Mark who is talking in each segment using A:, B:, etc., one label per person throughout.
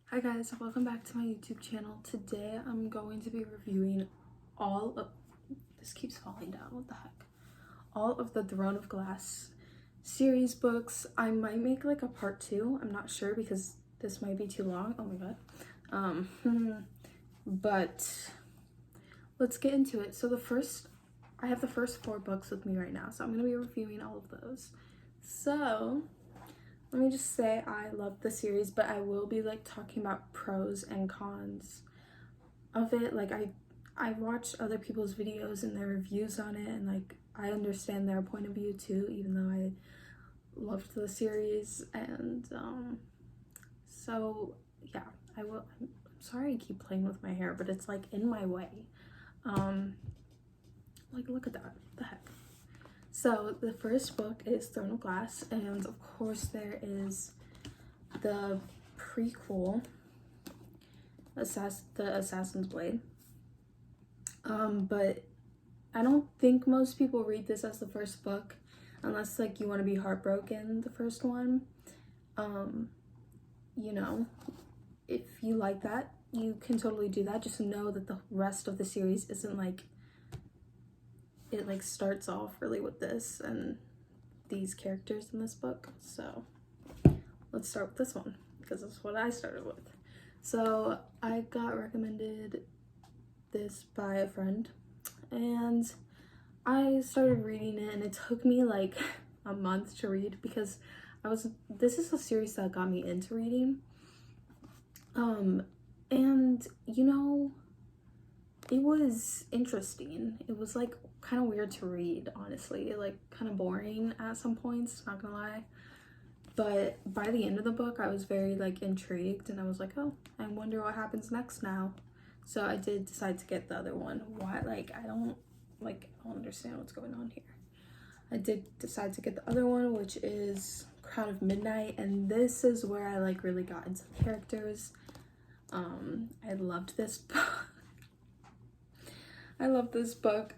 A: Hi guys, welcome back to my YouTube channel. Today I'm going to be reviewing all of, this keeps falling down, what the heck? All of the Throne of Glass series books. I might make like a part 2, I'm not sure because this might be too long, oh my god. But let's get into it. So I have the first 4 books with me right now, so I'm going to be reviewing all of those. So let me just say I love the series, but I will be like talking about pros and cons of it. Like I watched other people's videos and their reviews on it, and like I understand their point of view too, even though I loved the series. And so yeah, I'm sorry I keep playing with my hair, but it's like in my way. Like look at that, what the heck. So the first book is Throne of Glass, and of course there is the prequel, the Assassin's Blade. But I don't think most people read this as the first book, unless like you want to be heartbroken the first one. You know, if you like that, you can totally do that. Just know that the rest of the series isn't like, it like starts off really with this and these characters in this book. So let's start with this one because that's what I started with. So I got recommended this by a friend and I started reading it, and it took me like a month to read because this is a series that got me into reading. And you know, it was interesting. It was like kind of weird to read, honestly, like kind of boring at some points, not gonna lie. But by the end of the book, I was very like intrigued, and I was like, oh, I wonder what happens next now. So I did decide to get the other one. Why? Like I don't understand what's going on here. I did decide to get the other one, which is Crown of Midnight, and this is where I like really got into the characters. I loved this book. I love this book.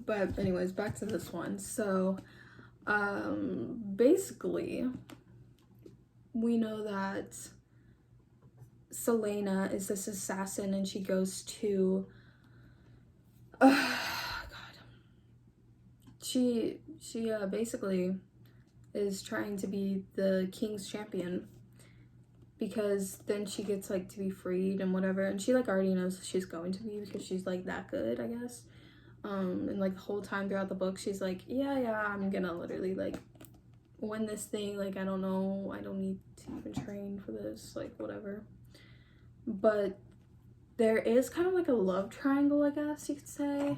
A: But anyways, back to this one. So basically we know that Selena is this assassin, and she goes to she basically is trying to be the king's champion, because then she gets like to be freed and whatever, and she like already knows she's going to be because she's like that good, I guess. And like the whole time throughout the book she's like, yeah, I'm gonna literally like win this thing, like I don't know, I don't need to even train for this, like whatever. But there is kind of like a love triangle, I guess you could say.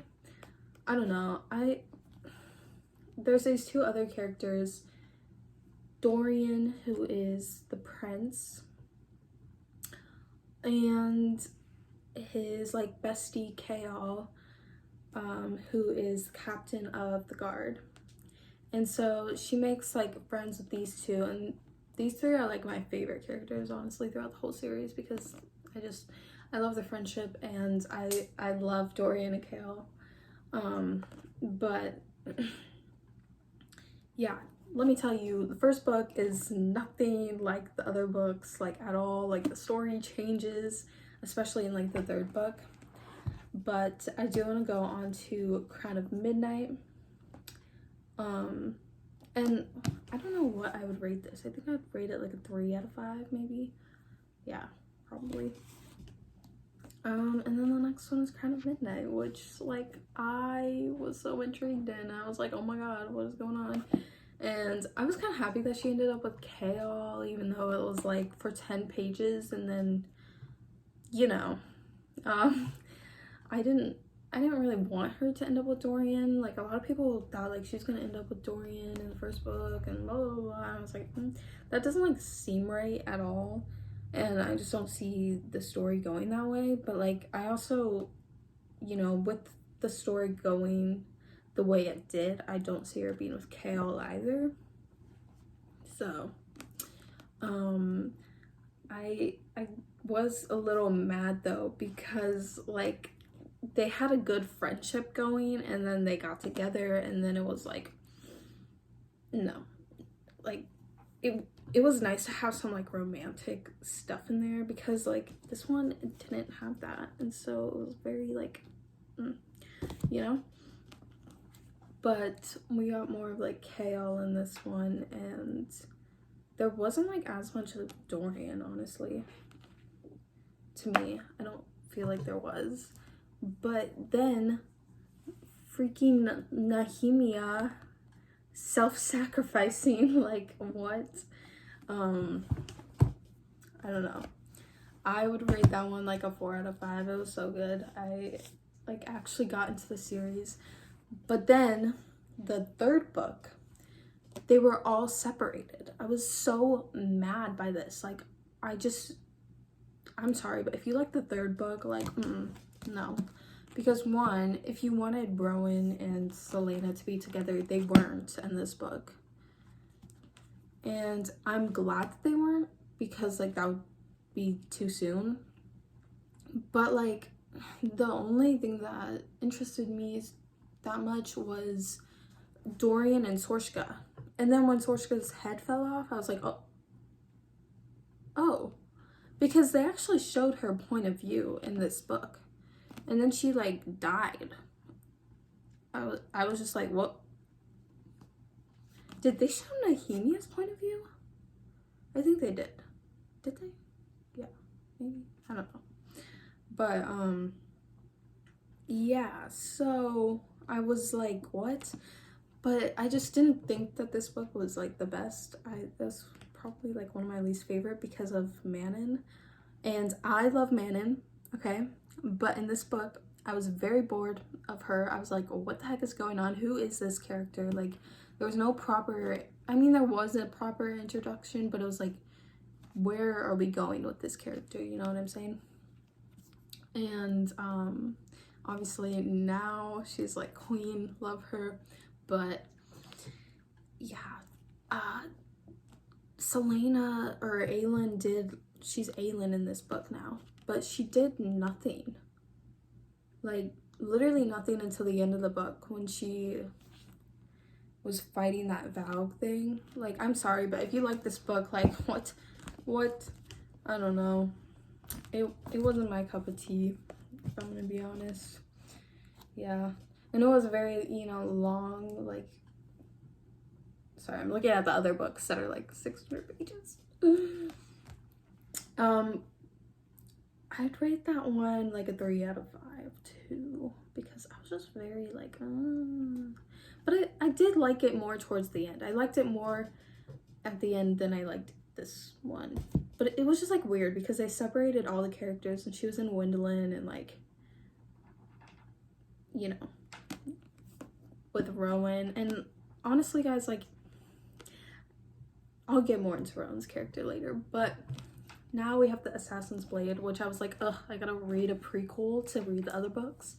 A: I don't know, there's these 2 other characters, Dorian, who is the prince, and his like bestie Kaol, who is captain of the guard. And so she makes like friends with these 2, and these 3 are like my favorite characters, honestly, throughout the whole series, because I love their friendship, and I love Dorian and Kaol. But yeah, let me tell you, the first book is nothing like the other books, like at all. Like the story changes, especially in like the 3rd book. But I do want to go on to Crown of Midnight. And I don't know what I would rate this. I think I'd rate it like a 3 out of 5, maybe. Yeah, probably. And then the next one is Crown of Midnight, which like I was so intrigued in. I was like, oh my god, what is going on? And I was kind of happy that she ended up with Kaol, even though it was like for 10 pages, and then, you know, I didn't really want her to end up with Dorian. Like a lot of people thought like she was gonna end up with Dorian in the first book and blah blah blah. I was like, that doesn't like seem right at all, and I just don't see the story going that way. But like I also, you know, with the story going the way it did, I don't see her being with Kaol either. So I was a little mad though, because like they had a good friendship going, and then they got together, and then it was like, no, like it was nice to have some like romantic stuff in there, because like this one didn't have that, and so it was very like you know. But we got more of like Kale in this one, and there wasn't like as much of Dorian, honestly. To me, I don't feel like there was. But then freaking Nehemia self-sacrificing, like what? I don't know. I would rate that one like a 4 out of 5. It was so good. I like actually got into the series. But then the third book, they were all separated. I was so mad by this. Like, I'm sorry, but if you like the third book, like, no. Because one, if you wanted Rowan and Selena to be together, they weren't in this book. And I'm glad that they weren't, because like that would be too soon. But like the only thing that interested me that much was Dorian and Sorshka. And then when Sorshka's head fell off, I was like, oh, because they actually showed her point of view in this book, and then she like died. I was just like, what? Did they show Nehemia's point of view? I think they did. Did they? Yeah, maybe. I don't know. But yeah, so I was like, what? But I just didn't think that this book was like the best. That's probably like one of my least favorite because of Manon. And I love Manon, okay? But in this book, I was very bored of her. I was like, what the heck is going on? Who is this character? Like, there was no proper, I mean, there was a proper introduction, but it was like, where are we going with this character? You know what I'm saying? And obviously now she's like queen, love her. But yeah, Selena or Aelin she's Aelin in this book now, but she did nothing. Like literally nothing until the end of the book when she was fighting that Valg thing. Like, I'm sorry, but if you like this book, like what, I don't know. It wasn't my cup of tea, if I'm gonna be honest. Yeah. And it was very, long, like, sorry, I'm looking at the other books that are like 600 pages. I'd rate that one like a 3 out of 5 too, because I was just very like, but I did like it more towards the end. I liked it more at the end than I liked this one. But it was just like weird because they separated all the characters, and she was in Wendolyn and like, with Rowan. And honestly, guys, like, I'll get more into Rowan's character later, but now we have the Assassin's Blade, which I was like, ugh, I gotta read a prequel to read the other books.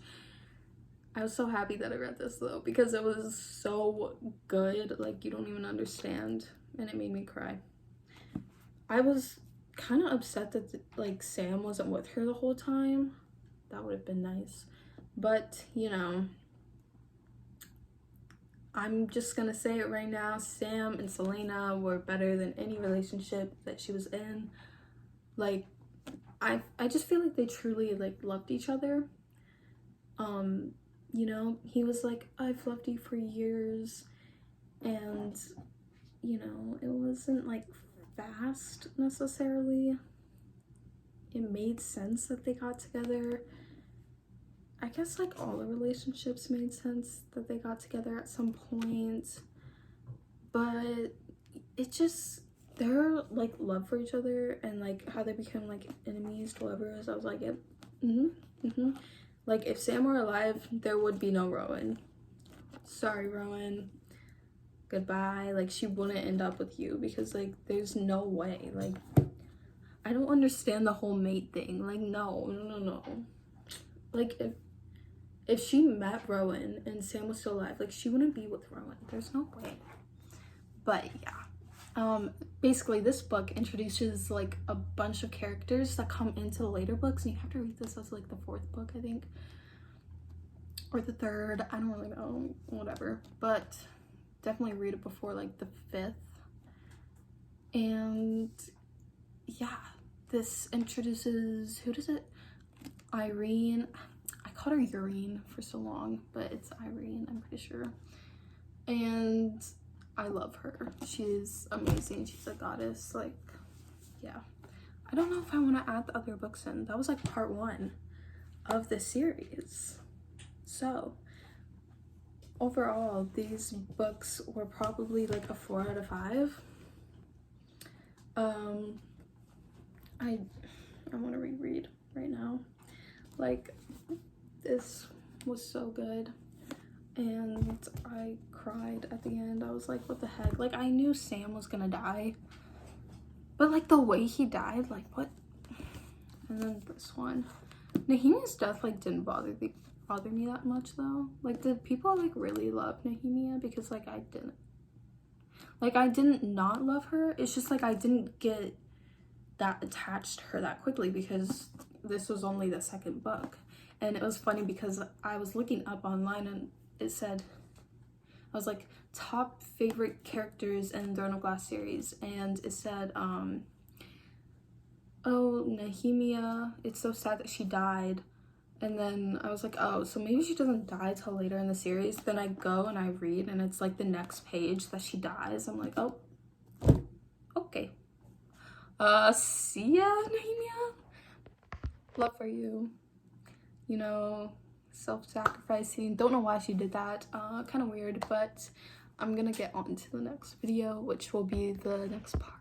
A: I was so happy that I read this though, because it was so good, like you don't even understand, and it made me cry. I was kind of upset that like Sam wasn't with her the whole time. That would have been nice, but I'm just gonna say it right now, Sam and Selena were better than any relationship that she was in. Like, I just feel like they truly like loved each other. He was like, I've loved you for years, and it wasn't like fast necessarily. It made sense that they got together. I guess like all the relationships made sense that they got together at some point, but it just, their like love for each other and like how they become like enemies to lovers, I was like, yep, like if Sam were alive, there would be no Rowan. Sorry, Rowan, goodbye. Like, she wouldn't end up with you, because like there's no way. Like, I don't understand the whole mate thing. Like, no. Like, if she met Rowan and Sam was still alive, like, she wouldn't be with Rowan. There's no way. But yeah, basically this book introduces like a bunch of characters that come into the later books, and you have to read this as like the 4th book, I think, or the 3rd. I don't really know, whatever, but definitely read it before like the 5th. And yeah, this introduces, who does it? Irene. I called her Urine for so long, but it's Irene, I'm pretty sure. And I love her. She's amazing. She's a goddess. Like, yeah. I don't know if I want to add the other books in. That was like part 1 of the series. So overall, these books were probably like a 4 out of 5. I want to reread right now. Like, this was so good, and I cried at the end. I was like, what the heck? Like, I knew Sam was gonna die, but like the way he died, like, what? And then this one, Nehemia's death like didn't bother me that much though. Like, did people like really love Nehemia? Because like I didn't not love her. It's just like I didn't get that attached to her that quickly because this was only the 2nd book. And it was funny because I was looking up online and it said, I was like, top favorite characters in Throne of Glass series, and it said, oh, Nehemia, it's so sad that she died. And then I was like, oh, so maybe she doesn't die till later in the series. Then I go and I read, and it's like the next page that she dies. I'm like, oh, okay. See ya, Nehemia. Love for you. You know, self-sacrificing. Don't know why she did that. Kind of weird, but I'm gonna get on to the next video, which will be the next part.